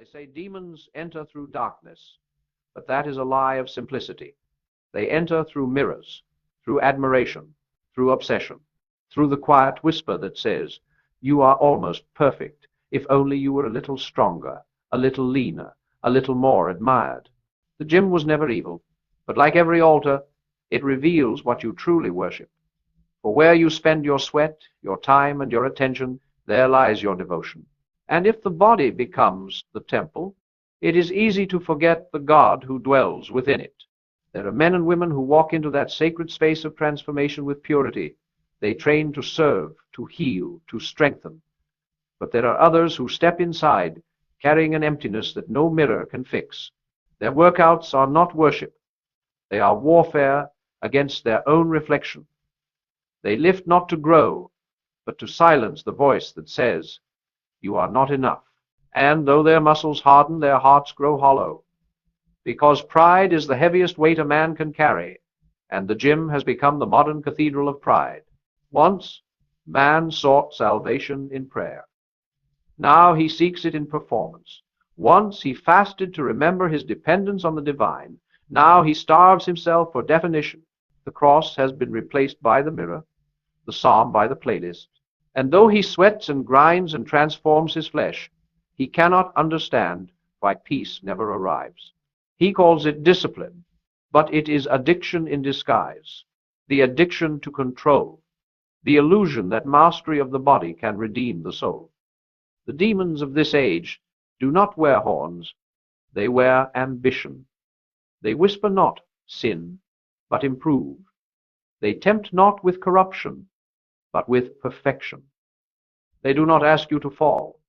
They say demons enter through darkness, but that is a lie of simplicity. They enter through mirrors, through admiration, through obsession, through the quiet whisper that says, "You are almost perfect, if only you were a little stronger, a little leaner, a little more admired." The gym was never evil, but like every altar, it reveals what you truly worship. For where you spend your sweat, your time, and your attention, there lies your devotion. And if the body becomes the temple, it is easy to forget the God who dwells within it. There are men and women who walk into that sacred space of transformation with purity. They train to serve, to heal, to strengthen. But there are others who step inside, carrying an emptiness that no mirror can fix. Their workouts are not worship. They are warfare against their own reflection. They lift not to grow, but to silence the voice that says, "You are not enough." And though their muscles harden, their hearts grow hollow. Because pride is the heaviest weight a man can carry, and the gym has become the modern cathedral of pride. Once, man sought salvation in prayer. Now he seeks it in performance. Once he fasted to remember his dependence on the divine. Now he starves himself for definition. The cross has been replaced by the mirror, the psalm by the playlist. And though he sweats and grinds and transforms his flesh, he cannot understand why peace never arrives. He calls it discipline, but it is addiction in disguise, the addiction to control, the illusion that mastery of the body can redeem the soul. The demons of this age do not wear horns, they wear ambition. They whisper not sin, but improve. They tempt not with corruption, but with perfection. They do not ask you to fall.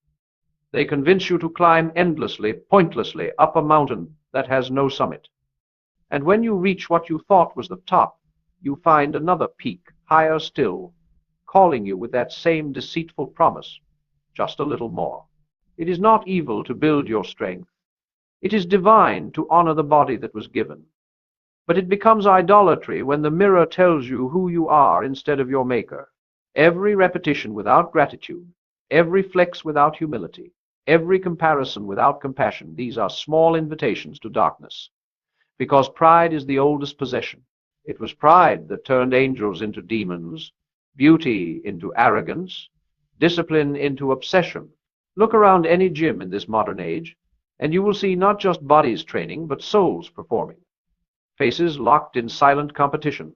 They convince you to climb endlessly, pointlessly up a mountain that has no summit. And when you reach what you thought was the top, you find another peak, higher still, calling you with that same deceitful promise, just a little more. It is not evil to build your strength. It is divine to honor the body that was given. But it becomes idolatry when the mirror tells you who you are instead of your maker. Every repetition without gratitude, every flex without humility, every comparison without compassion, these are small invitations to darkness. Because pride is the oldest possession. It was pride that turned angels into demons, beauty into arrogance, discipline into obsession. Look around any gym in this modern age, and you will see not just bodies training, but souls performing. Faces locked in silent competition,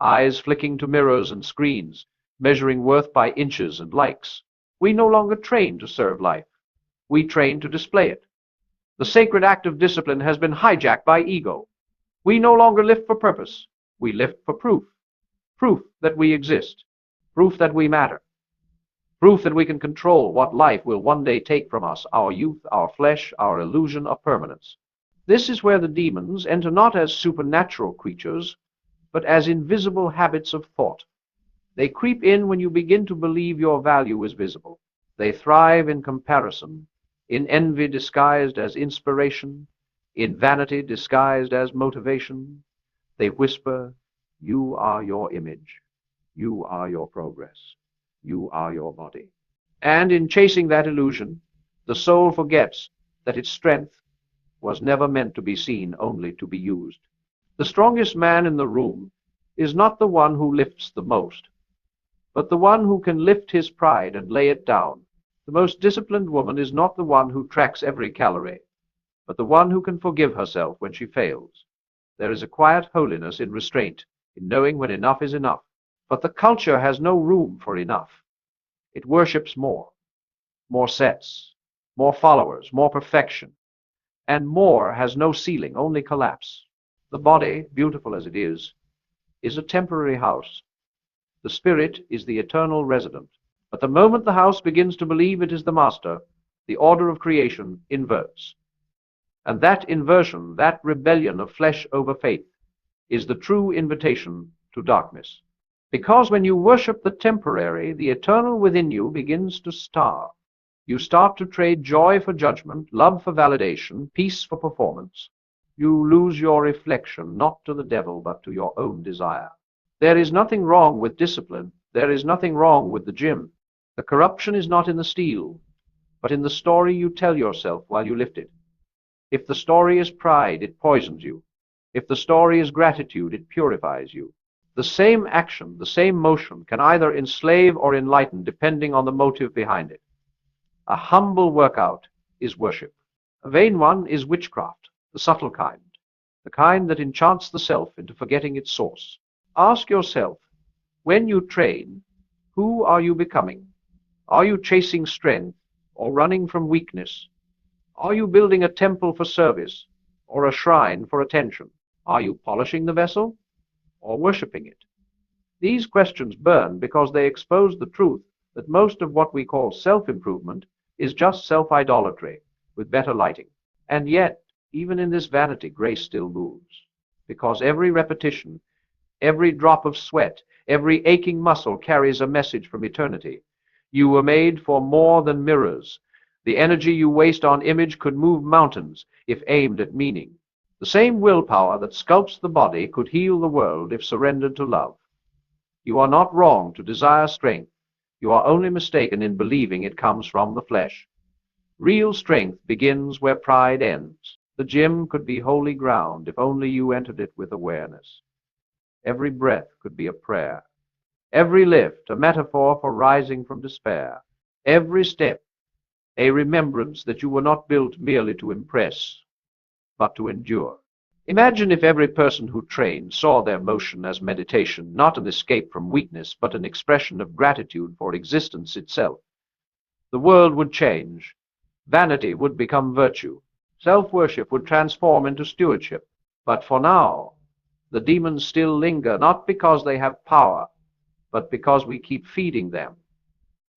eyes flicking to mirrors and screens, measuring worth by inches and likes. We no longer train to serve life. We train to display it. The sacred act of discipline has been hijacked by ego. We no longer lift for purpose. We lift for proof. Proof that we exist. Proof that we matter. Proof that we can control what life will one day take from us, our youth, our flesh, our illusion of permanence. This is where the demons enter not as supernatural creatures, but as invisible habits of thought. They creep in when you begin to believe your value is visible. They thrive in comparison, in envy disguised as inspiration, in vanity disguised as motivation. They whisper, "You are your image. You are your progress. You are your body." And in chasing that illusion, the soul forgets that its strength was never meant to be seen, only to be used. The strongest man in the room is not the one who lifts the most, but the one who can lift his pride and lay it down. The most disciplined woman is not the one who tracks every calorie, but the one who can forgive herself when she fails. There is a quiet holiness in restraint, in knowing when enough is enough. But the culture has no room for enough. It worships more sets, more followers, more perfection. And more has no ceiling, only collapse. The body, beautiful as it is a temporary house. The spirit is the eternal resident. But the moment the house begins to believe it is the master, the order of creation inverts. And that inversion, that rebellion of flesh over faith, is the true invitation to darkness. Because when you worship the temporary, the eternal within you begins to starve. You start to trade joy for judgment, love for validation, peace for performance. You lose your reflection, not to the devil, but to your own desire. There is nothing wrong with discipline. There is nothing wrong with the gym. The corruption is not in the steel. but in the story you tell yourself while you lift it. If the story is pride, it poisons you. If the story is gratitude, it purifies you. The same action, the same motion, can either enslave or enlighten depending on the motive behind it. A humble workout is worship. A vain one is witchcraft, the subtle kind, the kind that enchants the self into forgetting its source. Ask yourself, when you train, who are you becoming? Are you chasing strength or running from weakness? Are you building a temple for service or a shrine for attention? Are you polishing the vessel or worshipping it? These questions burn because they expose the truth that most of what we call self-improvement is just self-idolatry with better lighting. And yet, even in this vanity, grace still moves, because every repetition, every drop of sweat, every aching muscle carries a message from eternity. You were made for more than mirrors. The energy you waste on image could move mountains if aimed at meaning. The same willpower that sculpts the body could heal the world if surrendered to love. You are not wrong to desire strength. You are only mistaken in believing it comes from the flesh. Real strength begins where pride ends. The gym could be holy ground if only you entered it with awareness. Every breath could be a prayer. Every lift a metaphor for rising from despair. Every step a remembrance that you were not built merely to impress, but to endure. Imagine if every person who trained saw their motion as meditation, not an escape from weakness, but an expression of gratitude for existence itself. The world would change. Vanity would become virtue. Self-worship would transform into stewardship. But for now, the demons still linger, not because they have power, but because we keep feeding them.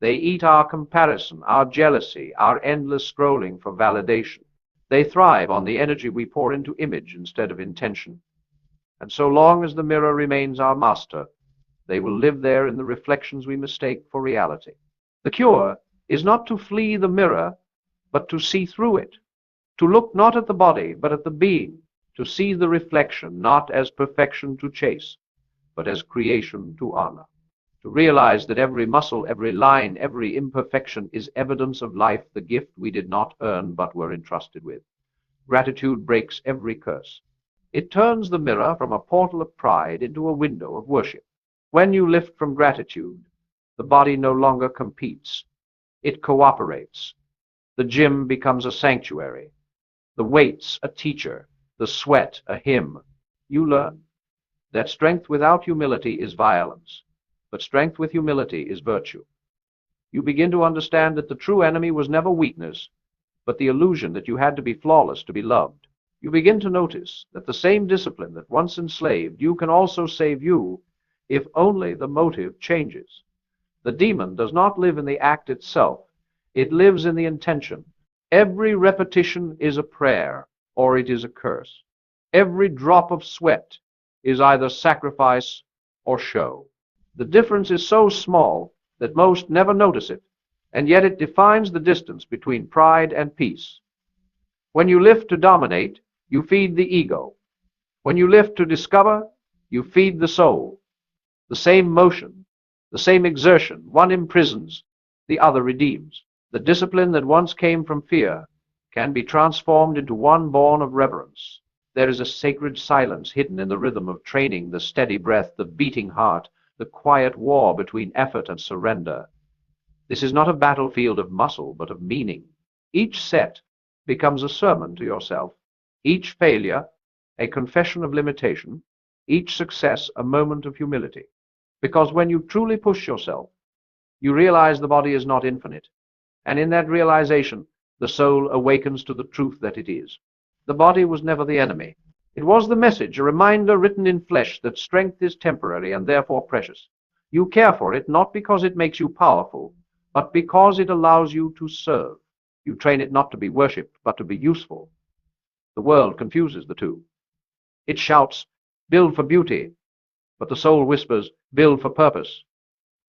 They eat our comparison, our jealousy, our endless scrolling for validation. They thrive on the energy we pour into image instead of intention. And so long as the mirror remains our master, they will live there in the reflections we mistake for reality. The cure is not to flee the mirror, but to see through it, to look not at the body, but at the being, to see the reflection not as perfection to chase, but as creation to honor. To realize that every muscle, every line, every imperfection is evidence of life, the gift we did not earn but were entrusted with. Gratitude breaks every curse. It turns the mirror from a portal of pride into a window of worship. When you lift from gratitude, the body no longer competes. It cooperates. The gym becomes a sanctuary. The weights a teacher. The sweat a hymn. You learn that strength without humility is violence. But strength with humility is virtue. You begin to understand that the true enemy was never weakness, but the illusion that you had to be flawless to be loved. You begin to notice that the same discipline that once enslaved you can also save you, if only the motive changes. The demon does not live in the act itself. It lives in the intention. Every repetition is a prayer, or it is a curse. Every drop of sweat is either sacrifice or show. The difference is so small that most never notice it, and yet it defines the distance between pride and peace. When you lift to dominate, you feed the ego. When you lift to discover, you feed the soul. The same motion, the same exertion, one imprisons, the other redeems. The discipline that once came from fear can be transformed into one born of reverence. There is a sacred silence hidden in the rhythm of training, the steady breath, the beating heart, the quiet war between effort and surrender. This is not a battlefield of muscle, but of meaning. Each set becomes a sermon to yourself, each failure a confession of limitation, each success a moment of humility. Because when you truly push yourself, you realize the body is not infinite, and in that realization, the soul awakens to the truth that it is. The body was never the enemy. It was the message, a reminder written in flesh that strength is temporary and therefore precious. You care for it not because it makes you powerful, but because it allows you to serve. You train it not to be worshipped, but to be useful. The world confuses the two. It shouts, build for beauty, but the soul whispers, build for purpose.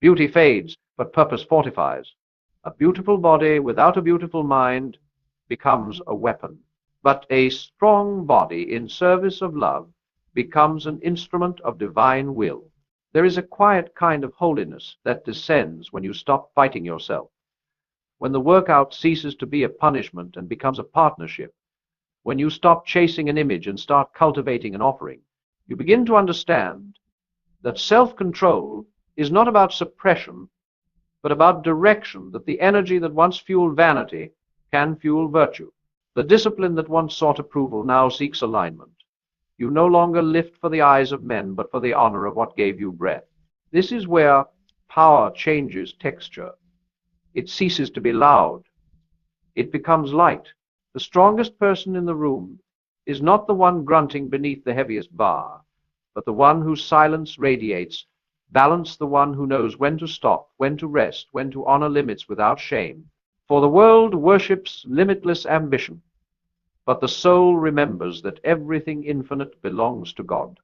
Beauty fades, but purpose fortifies. A beautiful body without a beautiful mind becomes a weapon. But a strong body in service of love becomes an instrument of divine will. There is a quiet kind of holiness that descends when you stop fighting yourself, when the workout ceases to be a punishment and becomes a partnership, when you stop chasing an image and start cultivating an offering, you begin to understand that self-control is not about suppression, but about direction, that the energy that once fueled vanity can fuel virtue. The discipline that once sought approval now seeks alignment. You no longer lift for the eyes of men, but for the honor of what gave you breath. This is where power changes texture. It ceases to be loud. It becomes light. The strongest person in the room is not the one grunting beneath the heaviest bar, but the one whose silence radiates balance, the one who knows when to stop, when to rest, when to honor limits without shame. For the world worships limitless ambition, but the soul remembers that everything infinite belongs to God.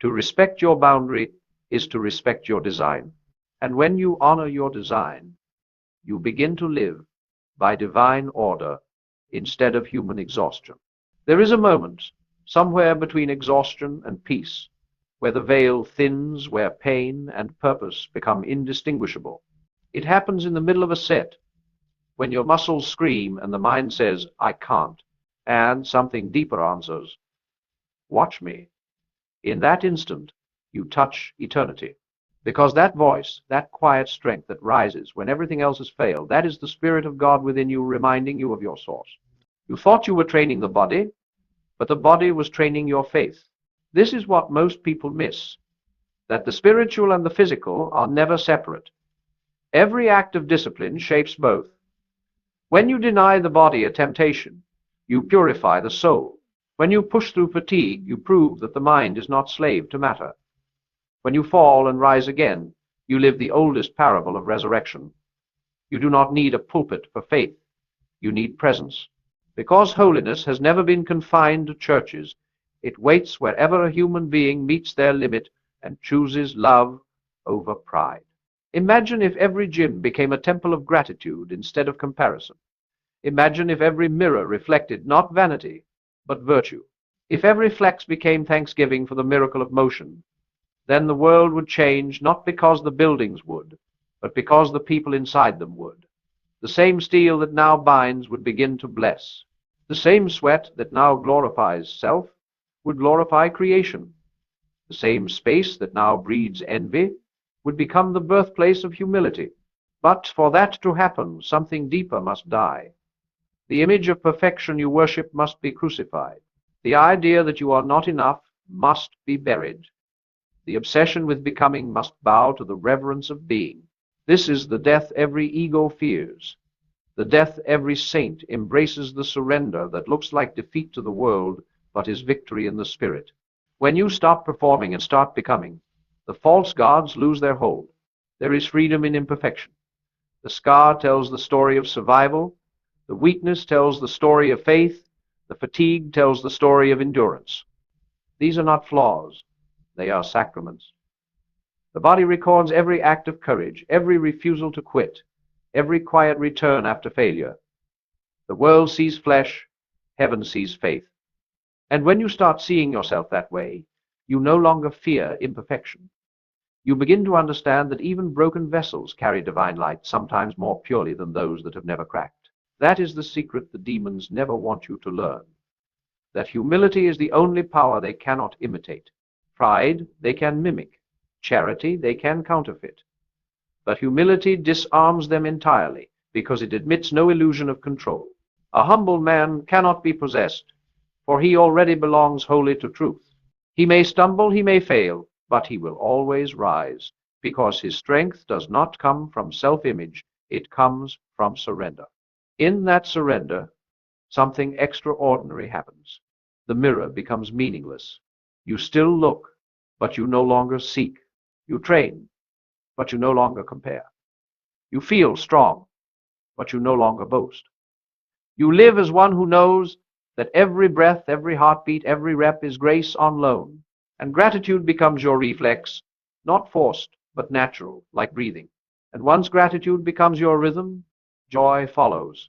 To respect your boundary is to respect your design. And when you honor your design, you begin to live by divine order instead of human exhaustion. There is a moment, somewhere between exhaustion and peace, where the veil thins, where pain and purpose become indistinguishable. It happens in the middle of a set, when your muscles scream and the mind says, I can't, and something deeper answers, watch me. In that instant, you touch eternity. Because that voice, that quiet strength that rises when everything else has failed, that is the Spirit of God within you reminding you of your source. You thought you were training the body, but the body was training your faith. This is what most people miss, that the spiritual and the physical are never separate. Every act of discipline shapes both. When you deny the body a temptation, you purify the soul. When you push through fatigue, you prove that the mind is not slave to matter. When you fall and rise again, you live the oldest parable of resurrection. You do not need a pulpit for faith. You need presence. Because holiness has never been confined to churches, it waits wherever a human being meets their limit and chooses love over pride. Imagine if every gym became a temple of gratitude instead of comparison. Imagine if every mirror reflected not vanity, but virtue. If every flex became thanksgiving for the miracle of motion, then the world would change, not because the buildings would, but because the people inside them would. The same steel that now binds would begin to bless. The same sweat that now glorifies self would glorify creation. The same space that now breeds envy would become the birthplace of humility. But for that to happen, something deeper must die. The image of perfection you worship must be crucified. The idea that you are not enough must be buried. The obsession with becoming must bow to the reverence of being. This is the death every ego fears. The death every saint embraces, the surrender that looks like defeat to the world, but is victory in the spirit. When you stop performing and start becoming, the false gods lose their hold. There is freedom in imperfection. The scar tells the story of survival. The weakness tells the story of faith. The fatigue tells the story of endurance. These are not flaws. They are sacraments. The body records every act of courage, every refusal to quit, every quiet return after failure. The world sees flesh, heaven sees faith. And when you start seeing yourself that way, you no longer fear imperfection. You begin to understand that even broken vessels carry divine light, sometimes more purely than those that have never cracked. That is the secret the demons never want you to learn. That humility is the only power they cannot imitate. Pride they can mimic. Charity they can counterfeit. But humility disarms them entirely, because it admits no illusion of control. A humble man cannot be possessed, for he already belongs wholly to truth. He may stumble, he may fail, but he will always rise, because his strength does not come from self-image, it comes from surrender. In that surrender, something extraordinary happens. The mirror becomes meaningless. You still look, but you no longer seek. You train, but you no longer compare. You feel strong, but you no longer boast. You live as one who knows that every breath, every heartbeat, every rep is grace on loan, and gratitude becomes your reflex, not forced, but natural, like breathing. And once gratitude becomes your rhythm, joy follows.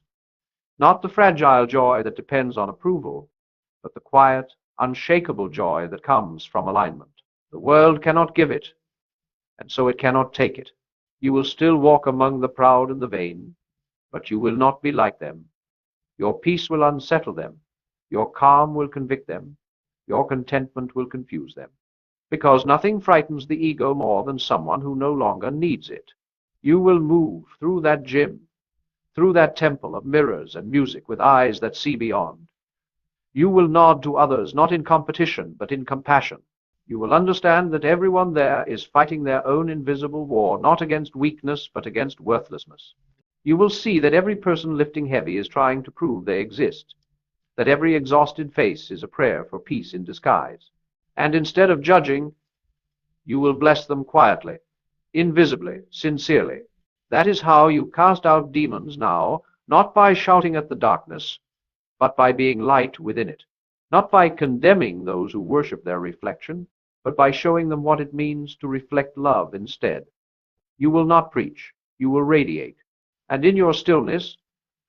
Not the fragile joy that depends on approval, but the quiet, unshakable joy that comes from alignment. The world cannot give it, and so it cannot take it. You will still walk among the proud and the vain. but you will not be like them. Your peace will unsettle them. Your calm will convict them. Your contentment will confuse them. Because nothing frightens the ego more than someone who no longer needs it. You will move through that gym, through that temple of mirrors and music with eyes that see beyond. You will nod to others, not in competition, but in compassion. You will understand that everyone there is fighting their own invisible war, not against weakness, but against worthlessness. You will see that every person lifting heavy is trying to prove they exist, that every exhausted face is a prayer for peace in disguise. And instead of judging, you will bless them quietly, invisibly, sincerely. That is how you cast out demons now, not by shouting at the darkness, but by being light within it, not by condemning those who worship their reflection, but by showing them what it means to reflect love instead. You will not preach, you will radiate, and in your stillness,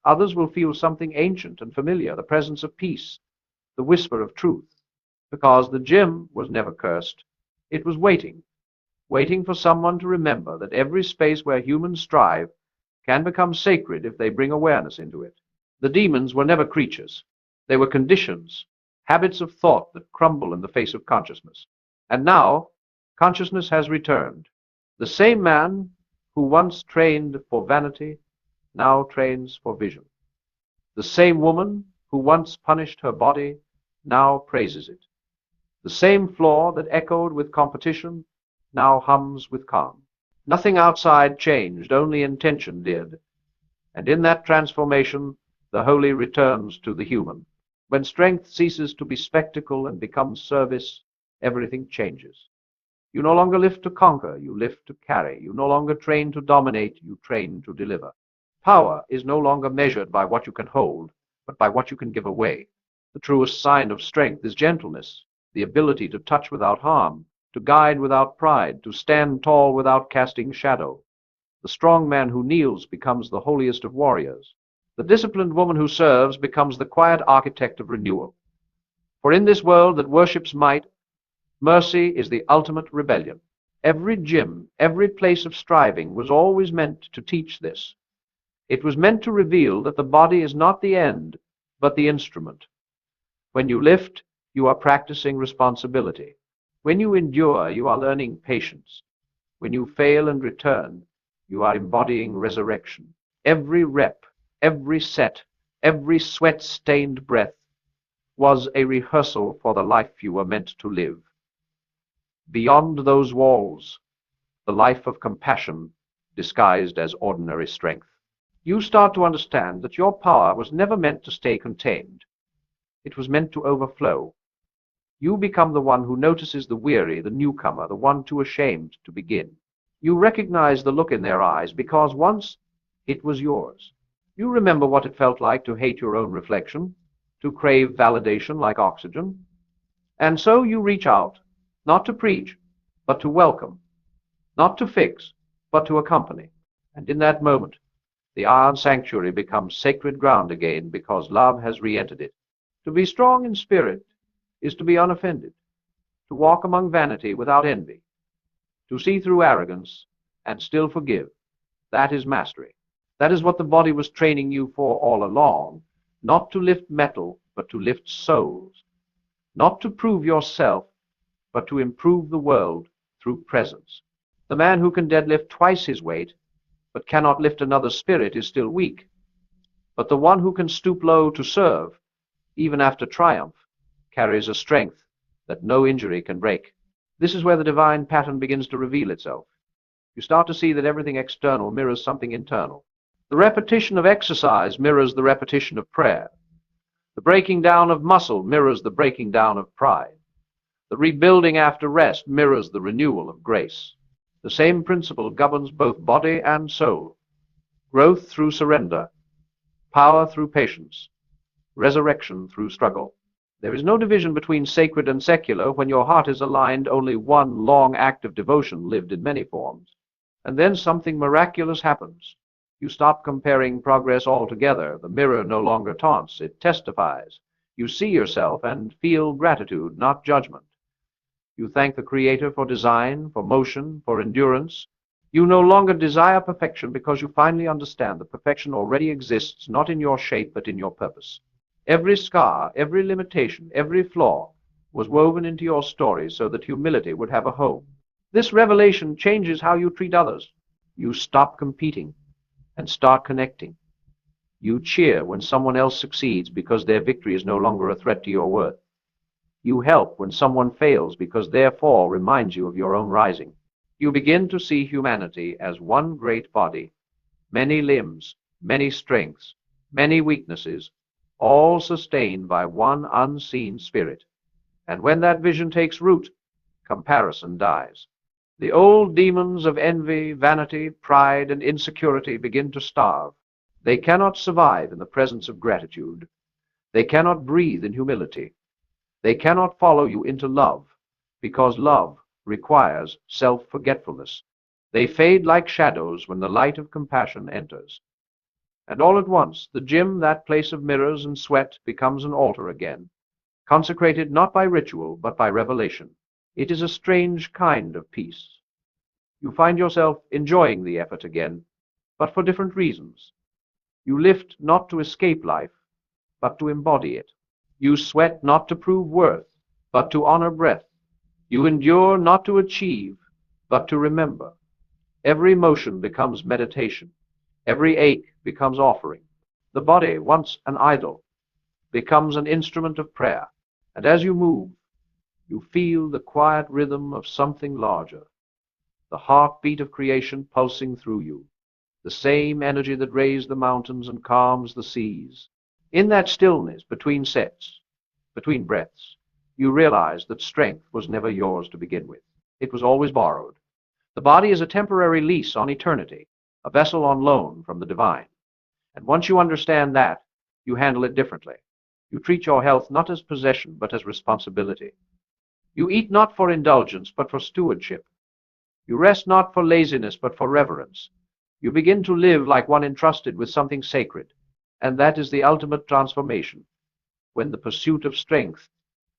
others will feel something ancient and familiar, the presence of peace, the whisper of truth, because the gym was never cursed. It was waiting for someone to remember that every space where humans strive can become sacred if they bring awareness into it. The demons were never creatures. They were conditions, habits of thought that crumble in the face of consciousness. And now, consciousness has returned. The same man who once trained for vanity now trains for vision. The same woman who once punished her body now praises it. The same floor that echoed with competition now hums with calm. Nothing outside changed, only intention did. And in that transformation, the holy returns to the human. When strength ceases to be spectacle and becomes service, everything changes. You no longer live to conquer, you live to carry. You no longer train to dominate, you train to deliver. Power is no longer measured by what you can hold, but by what you can give away. The truest sign of strength is gentleness, the ability to touch without harm, to guide without pride, to stand tall without casting shadow. The strong man who kneels becomes the holiest of warriors. The disciplined woman who serves becomes the quiet architect of renewal. For in this world that worships might, mercy is the ultimate rebellion. Every gym, every place of striving was always meant to teach this. It was meant to reveal that the body is not the end, but the instrument. When you lift, you are practicing responsibility. When you endure, you are learning patience. When you fail and return, you are embodying resurrection. Every rep, every set, every sweat-stained breath was a rehearsal for the life you were meant to live. Beyond those walls, the life of compassion disguised as ordinary strength. You start to understand that your power was never meant to stay contained. It was meant to overflow. You become the one who notices the weary, the newcomer, the one too ashamed to begin. You recognize the look in their eyes because once it was yours. You remember what it felt like to hate your own reflection, to crave validation like oxygen. And so you reach out, not to preach, but to welcome, not to fix, but to accompany. And in that moment, the iron sanctuary becomes sacred ground again because love has re-entered it. To be strong in spirit is to be unoffended, to walk among vanity without envy, to see through arrogance and still forgive. That is mastery. That is what the body was training you for all along, not to lift metal, but to lift souls, not to prove yourself, but to improve the world through presence. The man who can deadlift twice his weight, but cannot lift another spirit, is still weak. But the one who can stoop low to serve, even after triumph, carries a strength that no injury can break. This is where the divine pattern begins to reveal itself. You start to see that everything external mirrors something internal. The repetition of exercise mirrors the repetition of prayer. The breaking down of muscle mirrors the breaking down of pride. The rebuilding after rest mirrors the renewal of grace. The same principle governs both body and soul. Growth through surrender, power through patience, resurrection through struggle. There is no division between sacred and secular when your heart is aligned, only one long act of devotion lived in many forms. And then something miraculous happens. You stop comparing progress altogether. The mirror no longer taunts, it testifies. You see yourself and feel gratitude, not judgment. You thank the Creator for design, for motion, for endurance, You no longer desire perfection because you finally understand that perfection already exists, not in your shape, but in your purpose. Every scar, every limitation, every flaw was woven into your story so that humility would have a home. This revelation changes how you treat others. You stop competing and start connecting. You cheer when someone else succeeds because their victory is no longer a threat to your worth. You help when someone fails because their fall reminds you of your own rising. You begin to see humanity as one great body, many limbs, many strengths, many weaknesses, all sustained by one unseen spirit. And when that vision takes root, comparison dies. The old demons of envy, vanity, pride, and insecurity begin to starve. They cannot survive in the presence of gratitude. They cannot breathe in humility. They cannot follow you into love, because love requires self-forgetfulness. They fade like shadows when the light of compassion enters. And all at once, the gym, that place of mirrors and sweat, becomes an altar again, consecrated not by ritual, but by revelation. It is a strange kind of peace. You find yourself enjoying the effort again, but for different reasons. You lift not to escape life, but to embody it. You sweat not to prove worth, but to honor breath. You endure not to achieve, but to remember. Every motion becomes meditation. Every ache becomes offering. The body, once an idol, becomes an instrument of prayer. And as you move, you feel the quiet rhythm of something larger, the heartbeat of creation pulsing through you, the same energy that raised the mountains and calms the seas. In that stillness between sets, between breaths, you realize that strength was never yours to begin with. It was always borrowed. The body is a temporary lease on eternity, a vessel on loan from the divine. And once you understand that, you handle it differently. You treat your health not as possession, but as responsibility. You eat not for indulgence, but for stewardship. You rest not for laziness, but for reverence. You begin to live like one entrusted with something sacred, and that is the ultimate transformation, when the pursuit of strength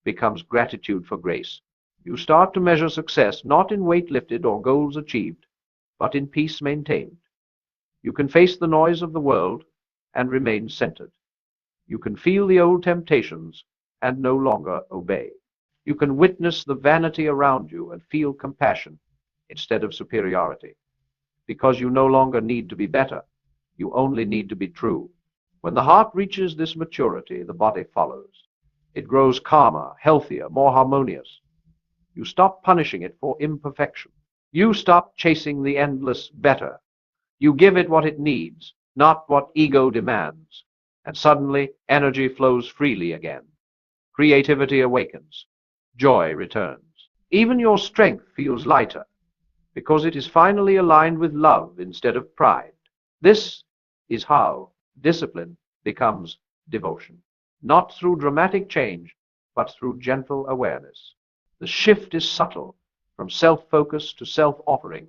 becomes gratitude for grace. You start to measure success not in weight lifted or goals achieved, but in peace maintained. You can face the noise of the world and remain centered. You can feel the old temptations and no longer obey. You can witness the vanity around you and feel compassion instead of superiority, because you no longer need to be better. You only need to be true. When the heart reaches this maturity, the body follows. It grows calmer, healthier, more harmonious. You stop punishing it for imperfection. You stop chasing the endless better. You give it what it needs, not what ego demands. And suddenly, energy flows freely again. Creativity awakens. Joy returns. Even your strength feels lighter, because it is finally aligned with love instead of pride. This is how discipline becomes devotion. Not through dramatic change, but through gentle awareness. The shift is subtle, from self-focus to self-offering,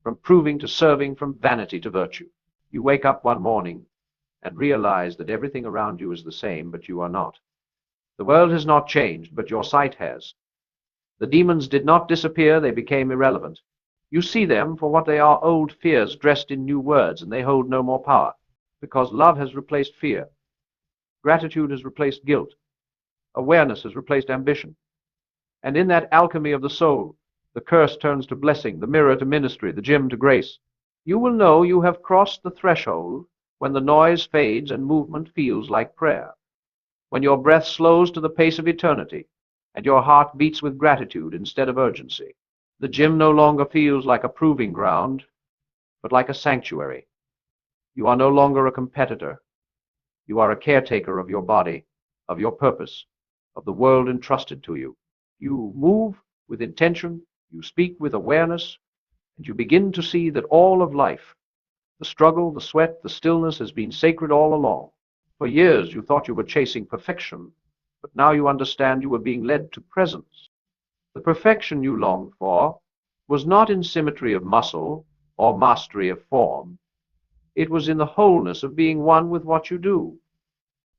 from proving to serving, from vanity to virtue. You wake up one morning and realize that everything around you is the same, but you are not. The world has not changed, but your sight has. The demons did not disappear, they became irrelevant. You see them for what they are, old fears dressed in new words, and they hold no more power, because love has replaced fear. Gratitude has replaced guilt. Awareness has replaced ambition. And in that alchemy of the soul, the curse turns to blessing, the mirror to ministry, the gym to grace. You will know you have crossed the threshold when the noise fades and movement feels like prayer, when your breath slows to the pace of eternity, and your heart beats with gratitude instead of urgency. The gym no longer feels like a proving ground, but like a sanctuary. You are no longer a competitor. You are a caretaker of your body, of your purpose, of the world entrusted to you. You move with intention, you speak with awareness, and you begin to see that all of life, the struggle, the sweat, the stillness, has been sacred all along. For years you thought you were chasing perfection, but now you understand you were being led to presence. The perfection you longed for was not in symmetry of muscle or mastery of form. It was in the wholeness of being one with what you do.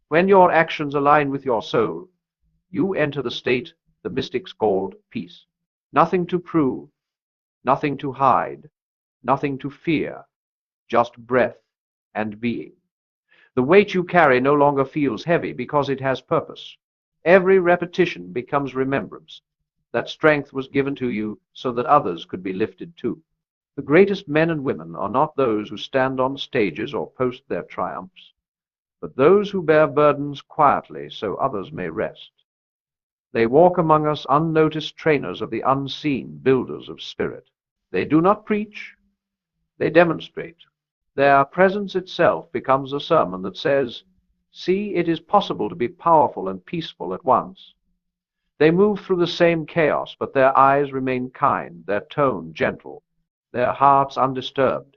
When your actions align with your soul, you enter the state the mystics called peace. Nothing to prove, nothing to hide, nothing to fear, just breath and being. The weight you carry no longer feels heavy because it has purpose. Every repetition becomes remembrance. That strength was given to you so that others could be lifted too. The greatest men and women are not those who stand on stages or post their triumphs, but those who bear burdens quietly so others may rest. They walk among us unnoticed trainers of the unseen, builders of spirit. They do not preach, they demonstrate. Their presence itself becomes a sermon that says, "See, it is possible to be powerful and peaceful at once." They move through the same chaos, but their eyes remain kind, their tone gentle, their hearts undisturbed.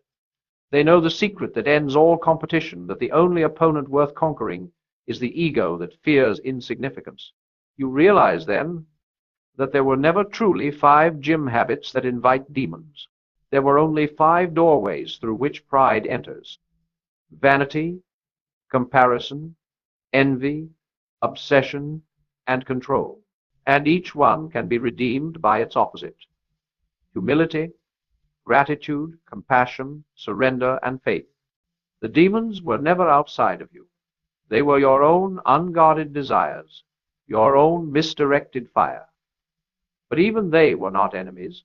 They know the secret that ends all competition, that the only opponent worth conquering is the ego that fears insignificance. You realize, then, that there were never truly 5 gym habits that invite demons. There were only 5 doorways through which pride enters: vanity, comparison, envy, obsession, and control. And each one can be redeemed by its opposite: humility, gratitude, compassion, surrender, and faith. The demons were never outside of you. They were your own unguarded desires, your own misdirected fire. But even they were not enemies,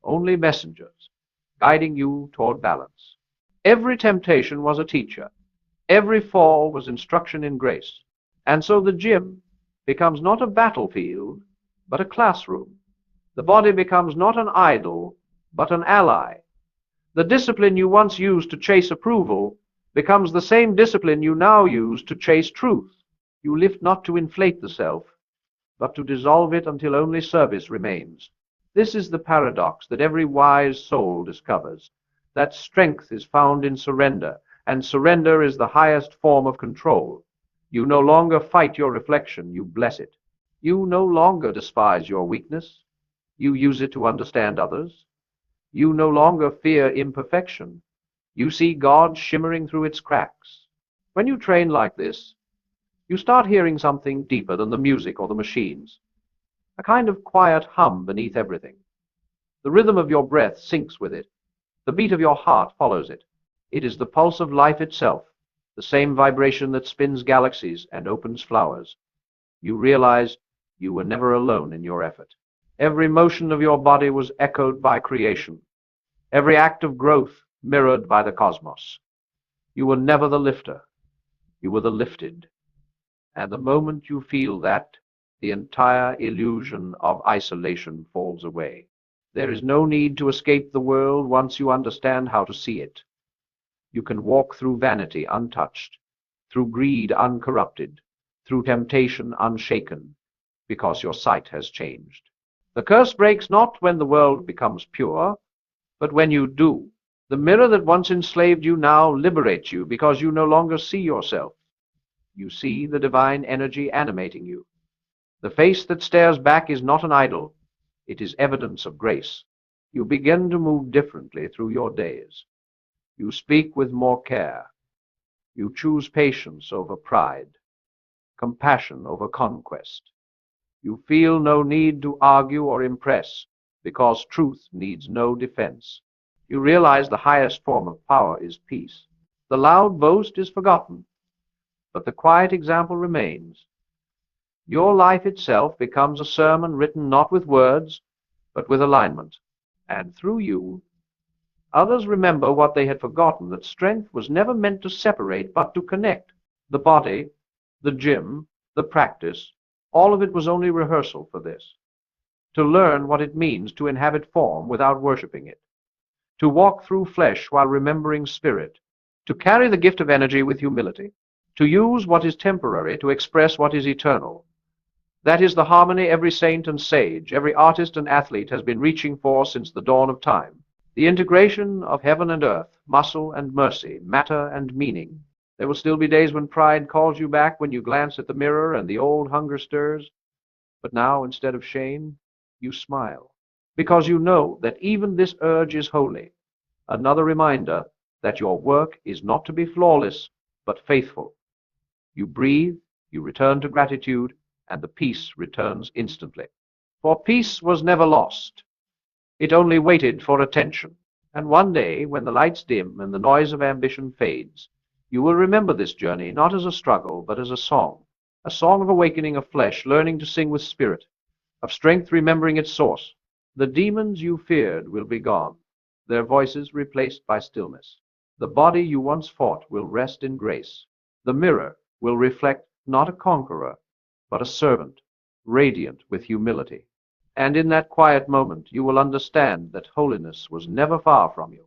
only messengers, guiding you toward balance. Every temptation was a teacher. Every fall was instruction in grace. And so the gym becomes not a battlefield, but a classroom. The body becomes not an idol, but an ally. The discipline you once used to chase approval becomes the same discipline you now use to chase truth. You lift not to inflate the self, but to dissolve it until only service remains. This is the paradox that every wise soul discovers, that strength is found in surrender, and surrender is the highest form of control. You no longer fight your reflection, you bless it. You no longer despise your weakness, you use it to understand others. You no longer fear imperfection, you see God shimmering through its cracks. When you train like this, you start hearing something deeper than the music or the machines, a kind of quiet hum beneath everything. The rhythm of your breath syncs with it. The beat of your heart follows it. It is the pulse of life itself, the same vibration that spins galaxies and opens flowers. You realize you were never alone in your effort. Every motion of your body was echoed by creation, every act of growth mirrored by the cosmos. You were never the lifter, you were the lifted. And the moment you feel that, the entire illusion of isolation falls away. There is no need to escape the world once you understand how to see it. You can walk through vanity untouched, through greed uncorrupted, through temptation unshaken, because your sight has changed. The curse breaks not when the world becomes pure, but when you do. The mirror that once enslaved you now liberates you because you no longer see yourself. You see the divine energy animating you. The face that stares back is not an idol. It is evidence of grace. You begin to move differently through your days. You speak with more care. You choose patience over pride, compassion over conquest. You feel no need to argue or impress, because truth needs no defense. You realize the highest form of power is peace. The loud boast is forgotten, but the quiet example remains. Your life itself becomes a sermon written not with words, but with alignment. And through you, others remember what they had forgotten, that strength was never meant to separate, but to connect. The body, the gym, the practice, all of it was only rehearsal for this. To learn what it means to inhabit form without worshiping it. To walk through flesh while remembering spirit. To carry the gift of energy with humility. To use what is temporary to express what is eternal. That is the harmony every saint and sage, every artist and athlete has been reaching for since the dawn of time. The integration of heaven and earth, muscle and mercy, matter and meaning. There will still be days when pride calls you back, when you glance at the mirror and the old hunger stirs. But now, instead of shame, you smile, because you know that even this urge is holy. Another reminder that your work is not to be flawless, but faithful. You breathe, you return to gratitude, and the peace returns instantly. For peace was never lost. It only waited for attention. And one day, when the lights dim and the noise of ambition fades, you will remember this journey not as a struggle, but as a song of awakening of flesh, learning to sing with spirit, of strength remembering its source. The demons you feared will be gone, their voices replaced by stillness. The body you once fought will rest in grace. The mirror will reflect not a conqueror, but a servant, radiant with humility. And in that quiet moment you will understand that holiness was never far from you.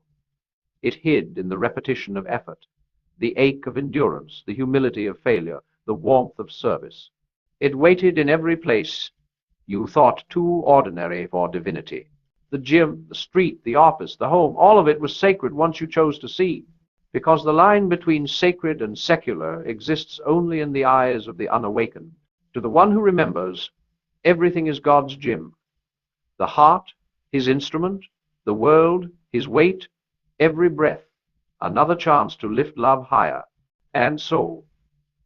It hid in the repetition of effort, the ache of endurance, the humility of failure, the warmth of service. It waited in every place you thought too ordinary for divinity. The gym, the street, the office, the home, all of it was sacred once you chose to see, because the line between sacred and secular exists only in the eyes of the unawakened. To the one who remembers, everything is God's gym. The heart, his instrument, the world, his weight, every breath, another chance to lift love higher. And so,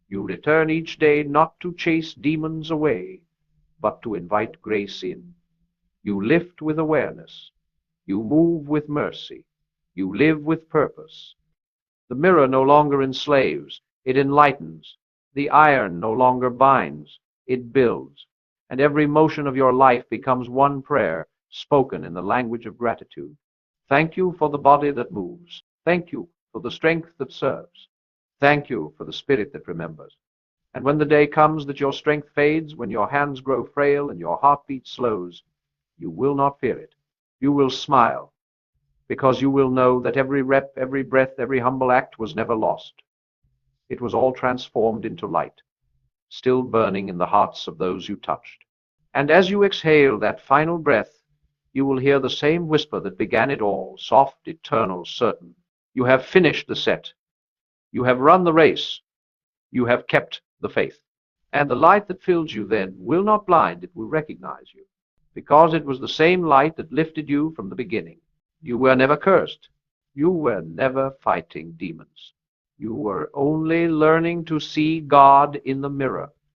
you return each day not to chase demons away, but to invite grace in. You lift with awareness. You move with mercy. You live with purpose. The mirror no longer enslaves, it enlightens. The iron no longer binds, it builds. And every motion of your life becomes one prayer, spoken in the language of gratitude. Thank you for the body that moves. Thank you for the strength that serves. Thank you for the spirit that remembers. And when the day comes that your strength fades, when your hands grow frail and your heartbeat slows, you will not fear it. You will smile, because you will know that every rep, every breath, every humble act was never lost. It was all transformed into light, still burning in the hearts of those you touched. And as you exhale that final breath, you will hear the same whisper that began it all, soft, eternal, certain. You have finished the set. You have run the race. You have kept the faith. And the light that fills you then will not blind, it will recognize you, because it was the same light that lifted you from the beginning. You were never cursed. You were never fighting demons. You were only learning to see God in the mirror.